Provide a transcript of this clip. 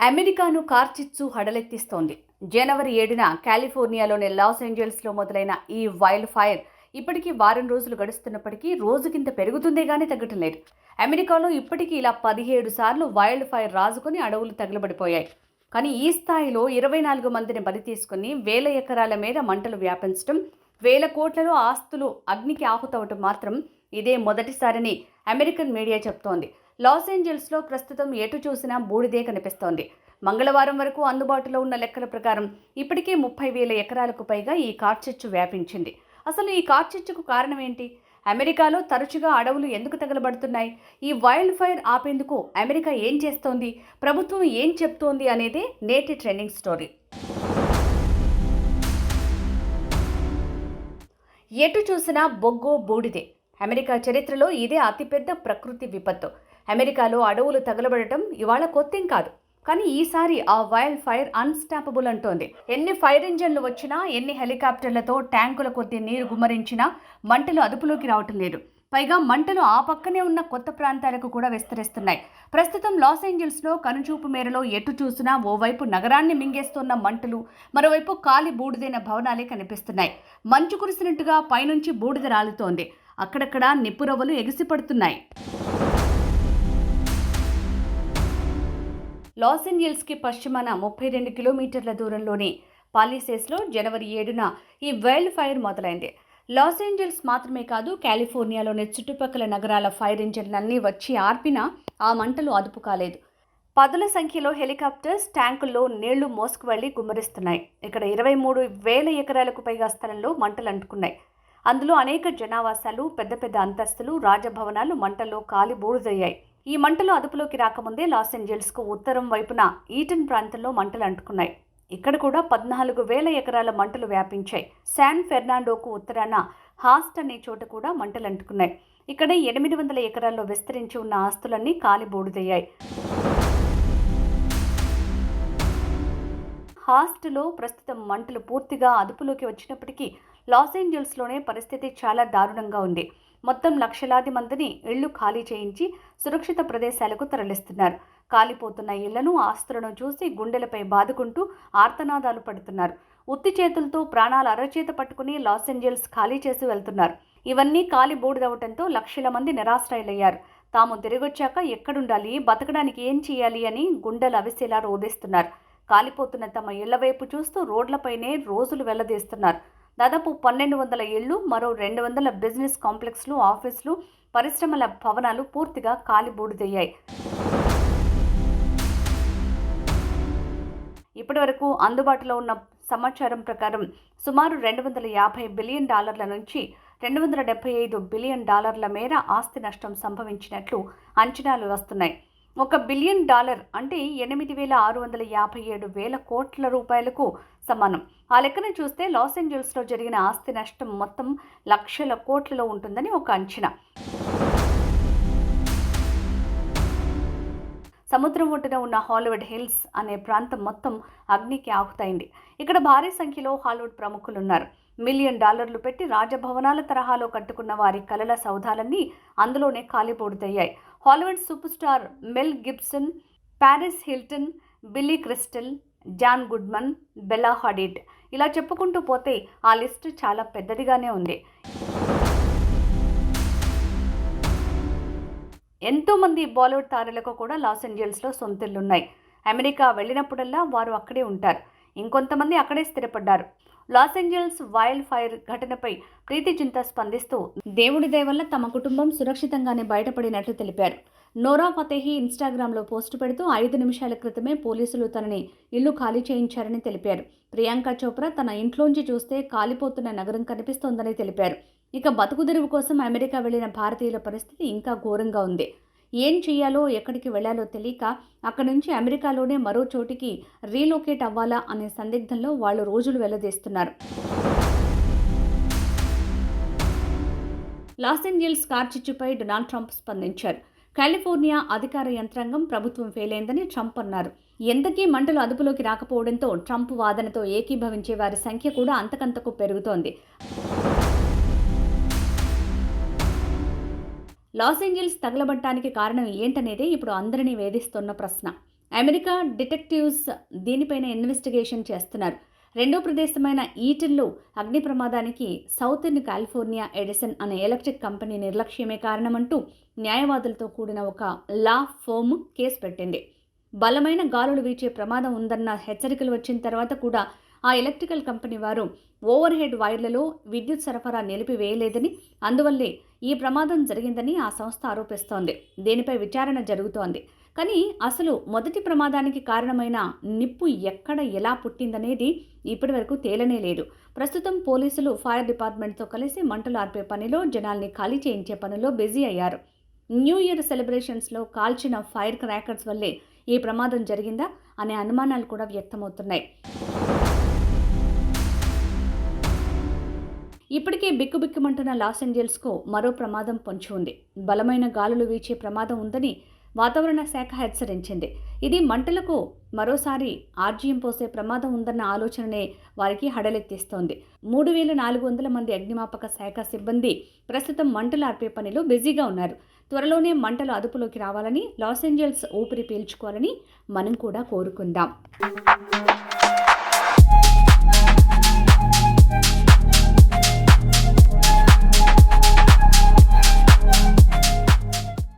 అమెరికాను కార్చిచ్చు హడలెత్తిస్తోంది. జనవరి 7న కాలిఫోర్నియాలోని లాస్ ఏంజల్స్లో మొదలైన ఈ వైల్డ్ ఫైర్ ఇప్పటికీ వారం రోజులు గడుస్తున్నప్పటికీ రోజుకింత పెరుగుతుందే గానీ తగ్గటం లేదు. అమెరికాలో ఇప్పటికీ ఇలా 17 సార్లు వైల్డ్ ఫైర్ రాజుకొని అడవులు తగలబడిపోయాయి. కానీ ఈ స్థాయిలో 24 మందిని బలి తీసుకుని వేల ఎకరాల మేర మంటలు వ్యాపించడం, వేల కోట్లలో ఆస్తులు అగ్నికి ఆహుతవటం మాత్రం ఇదే మొదటిసారని అమెరికన్ మీడియా చెప్తోంది. లాస్ ఏంజల్స్లో ప్రస్తుతం ఎటు చూసినా బూడిదే కనిపిస్తోంది. మంగళవారం వరకు అందుబాటులో ఉన్న లెక్కల ప్రకారం ఇప్పటికే 30,000 ఎకరాలకు పైగా ఈ కార్చిచ్చు వ్యాపించింది. అసలు ఈ కార్చిచ్చుకు కారణం ఏంటి? అమెరికాలో తరచుగా అడవులు ఎందుకు తగలబడుతున్నాయి? ఈ వైల్డ్ ఫైర్ ఆపేందుకు అమెరికా ఏం చేస్తోంది? ప్రభుత్వం ఏం చెప్తోంది అనేదే నేటి ట్రెండింగ్ స్టోరీ. ఎటు చూసినా బొగ్గు బూడిదే. అమెరికా చరిత్రలో ఇదే అతిపెద్ద ప్రకృతి విపత్తు. అమెరికాలో అడవులు తగలబడటం ఇవాళ కొత్తేం కాదు. కానీ ఈసారి ఆ వైల్డ్ ఫైర్ అన్స్టాపబుల్ అంటోంది. ఎన్ని ఫైర్ ఇంజన్లు వచ్చినా, ఎన్ని హెలికాప్టర్లతో ట్యాంకుల కొద్ది నీరు గుమ్మరించినా మంటలు అదుపులోకి రావటం లేదు. పైగా మంటలు ఆ పక్కనే ఉన్న కొత్త ప్రాంతాలకు కూడా విస్తరిస్తున్నాయి. ప్రస్తుతం లాస్ ఏంజల్స్లో కనుచూపు మేరలో ఎటు చూసినా ఓవైపు నగరాన్ని మింగేస్తున్న మంటలు, మరోవైపు కాలి బూడిదైన భవనాలే కనిపిస్తున్నాయి. మంచు కురిసినట్టుగా పైనుంచి బూడిద రాలుతోంది. అక్కడక్కడ నిప్పురవ్వలు ఎగిసిపడుతున్నాయి. లాస్ ఏంజల్స్కి పశ్చిమాన 32 కిలోమీటర్ల దూరంలోని పాలిసేస్లో జనవరి 7న ఈ వైల్డ్ ఫైర్ మొదలైంది. లాస్ ఏంజల్స్ మాత్రమే కాదు, కాలిఫోర్నియాలోని చుట్టుపక్కల నగరాల ఫైర్ ఇంజన్లన్నీ వచ్చి ఆర్పినా ఆ మంటలు అదుపు కాలేదు. పదుల సంఖ్యలో హెలికాప్టర్స్, ట్యాంకుల్లో నీళ్లు మోసుకు వెళ్లి గుమ్మరిస్తున్నాయి. ఇక్కడ 23,000 ఎకరాలకు పైగా స్థలంలో మంటలు అంటుకున్నాయి. అందులో అనేక జనావాసాలు, పెద్ద పెద్ద అంతస్తులు, రాజభవనాలు మంటల్లో కాలి బూడిదయ్యాయి. ఈ మంటలు అదుపులోకి రాకముందే లాస్ ఏంజల్స్కు ఉత్తరం వైపున ఈటన్ ప్రాంతంలో మంటలు అంటుకున్నాయి. ఇక్కడ కూడా 14,000 ఎకరాల మంటలు వ్యాపించాయి. శాన్ ఫెర్నాండోకు ఉత్తరాన హాస్ట్ అనే చోట కూడా మంటలు అంటుకున్నాయి. ఇక్కడ 800 ఎకరాల్లో విస్తరించి ఉన్న ఆస్తులన్నీ కాలి బూడిదయ్యాయి. హాస్ట్లో ప్రస్తుతం మంటలు పూర్తిగా అదుపులోకి వచ్చినప్పటికీ లాస్ ఏంజల్స్లోనే పరిస్థితి చాలా దారుణంగా ఉంది. మొత్తం లక్షలాది మందిని ఇళ్లు ఖాళీ చేయించి సురక్షిత ప్రదేశాలకు తరలిస్తున్నారు. కాలిపోతున్న ఇళ్లను, ఆస్తులను చూసి గుండెలపై బాదుకుంటూ ఆర్తనాదాలు పడుతున్నారు. ఉత్తి చేతులతో ప్రాణాలు అరచేత పట్టుకుని లాస్ ఏంజల్స్ ఖాళీ చేసి వెళ్తున్నారు. ఇవన్నీ కాలి బూడిదవటంతో లక్షల మంది నిరాశ్రయులయ్యారు. తాము తిరిగొచ్చాక ఎక్కడుండాలి, బతకడానికి ఏం చేయాలి అని గుండెలు అవిసేలా రోధిస్తున్నారు. కాలిపోతున్న తమ ఇళ్ల వైపు చూస్తూ రోడ్లపైనే రోజులు వెళ్లదీస్తున్నారు. దాదాపు 1,200 ఇళ్లు, మరో 200 బిజినెస్ కాంప్లెక్స్లు, ఆఫీసులు, పరిశ్రమల భవనాలు పూర్తిగా కాలి బూడిదయ్యాయి. ఇప్పటి వరకు అందుబాటులో ఉన్న సమాచారం ప్రకారం సుమారు $250 బిలియన్ నుంచి $275 బిలియన్ మేర ఆస్తి నష్టం సంభవించినట్లు అంచనాలు వస్తున్నాయి. $1 బిలియన్ అంటే 8,657,000 కోట్ల రూపాయలకు సమానం. ఆ లెక్కన చూస్తే లాస్ ఏంజల్స్లో జరిగిన ఆస్తి నష్టం మొత్తం లక్షల కోట్లలో ఉంటుందని ఒక అంచనా. సముద్రం ఒడ్డున ఉన్న హాలీవుడ్ హిల్స్ అనే ప్రాంతం మొత్తం అగ్నికి ఆహుతైంది. ఇక్కడ భారీ సంఖ్యలో హాలీవుడ్ ప్రముఖులు ఉన్నారు. $1 మిలియన్ పెట్టి రాజభవనాల తరహాలో కట్టుకున్న వారి కలల సౌధాలన్నీ అందులోనే కాలిబూడిదయ్యాయి. Hollywood super star Mel Gibson, Paris Hilton, Billy Crystal, John Goodman, Bella Hadid, ఇలా చెప్పుకుంటూ పోతే ఆ లిస్టు చాలా పెద్దదిగానే ఉంది. ఎంతోమంది బాలీవుడ్ తారలకు కూడా లాస్ ఏంజల్స్లో సొంతిల్లున్నాయి. అమెరికా వెళ్ళినప్పుడల్లా వారు అక్కడే ఉంటారు. ఇంకొంతమంది అక్కడే స్థిరపడ్డారు. లాస్ ఏంజల్స్ వైల్డ్ ఫైర్ ఘటనపై ప్రీతి జింతా స్పందిస్తూ దేవుడి దయ వల్ల తమ కుటుంబం సురక్షితంగానే బయటపడినట్లు తెలిపారు. నోరా ఫతేహి ఇన్స్టాగ్రామ్లో పోస్టు పెడుతూ 5 నిమిషాల క్రితమే పోలీసులు తనని ఇల్లు ఖాళీ చేయించారని తెలిపారు. ప్రియాంక చోప్రా తన ఇంట్లోంచి చూస్తే కాలిపోతున్న నగరం కనిపిస్తోందని తెలిపారు. ఇక బతుకుదెరువు కోసం అమెరికా వెళ్లిన భారతీయుల పరిస్థితి ఇంకా ఘోరంగా ఉంది. ఏం చేయాలో, ఎక్కడికి వెళ్లాలో తెలియక అక్కడి నుంచి అమెరికాలోనే మరో చోటికి రీలొకేట్ అవ్వాలా అనే సందిగ్ధంలో వాళ్ళు రోజులు వెళ్లదీస్తున్నారు. లాస్ ఏంజల్స్ కార్చిచ్చుపై డొనాల్డ్ ట్రంప్ స్పందించారు. కాలిఫోర్నియా అధికార యంత్రాంగం ప్రభుత్వం ఫెయిల్ అయిందని ట్రంప్ అన్నారు. ఎంతకీ మంటలు అదుపులోకి రాకపోవడంతో ట్రంప్ వాదనతో ఏకీభవించే వారి సంఖ్య కూడా అంతకంతకు పెరుగుతోంది. లాస్ ఏంజల్స్ తగలబడటానికి కారణం ఏంటనేదే ఇప్పుడు అందరినీ వేధిస్తున్న ప్రశ్న. అమెరికా డిటెక్టివ్స్ దీనిపైన ఇన్వెస్టిగేషన్ చేస్తున్నారు. రెండో ప్రదేశమైన ఈటల్లో అగ్ని ప్రమాదానికి సౌతర్న్ కాలిఫోర్నియా ఎడిసన్ అనే ఎలక్ట్రిక్ కంపెనీ నిర్లక్ష్యమే కారణమంటూ న్యాయవాదులతో కూడిన ఒక లా ఫర్మ్ కేసు పెట్టింది. బలమైన గాలులు వీచే ప్రమాదం ఉందన్న హెచ్చరికలు వచ్చిన తర్వాత కూడా ఆ ఎలక్ట్రికల్ కంపెనీ వారు ఓవర్ హెడ్ వైర్లలో విద్యుత్ సరఫరా నిలిపివేయలేదని, అందువల్లే ఈ ప్రమాదం జరిగిందని ఆ సంస్థ ఆరోపిస్తోంది. దీనిపై విచారణ జరుగుతోంది. కానీ అసలు మొదటి ప్రమాదానికి కారణమైన నిప్పు ఎక్కడ ఎలా పుట్టిందనేది ఇప్పటివరకు తేలనే లేదు. ప్రస్తుతం పోలీసులు ఫైర్ డిపార్ట్మెంట్తో కలిసి మంటలు ఆర్పే పనిలో, జనాల్ని ఖాళీ చేయించే పనిలో బిజీ అయ్యారు. న్యూ ఇయర్ సెలబ్రేషన్స్లో కాల్చిన ఫైర్ క్రాకర్స్ వల్లే ఈ ప్రమాదం జరిగిందా అనే అనుమానాలు కూడా వ్యక్తమవుతున్నాయి. ఇప్పటికే బిక్కుబిక్కుమంటున్న లాస్ ఏంజల్స్కు మరో ప్రమాదం పొంచి ఉంది. బలమైన గాలులు వీచే ప్రమాదం ఉందని వాతావరణ శాఖ హెచ్చరించింది. ఇది మంటలకు మరోసారి ఆర్జీయం పోసే ప్రమాదం ఉందన్న ఆలోచననే వారికి హడలెత్తిస్తోంది. 3,400 మంది అగ్నిమాపక శాఖ సిబ్బంది ప్రస్తుతం మంటలు ఆర్పే పనిలో బిజీగా ఉన్నారు. త్వరలోనే మంటలు అదుపులోకి రావాలని, లాస్ ఏంజల్స్ ఊపిరి పీల్చుకోవాలని మనం కూడా కోరుకుందాం.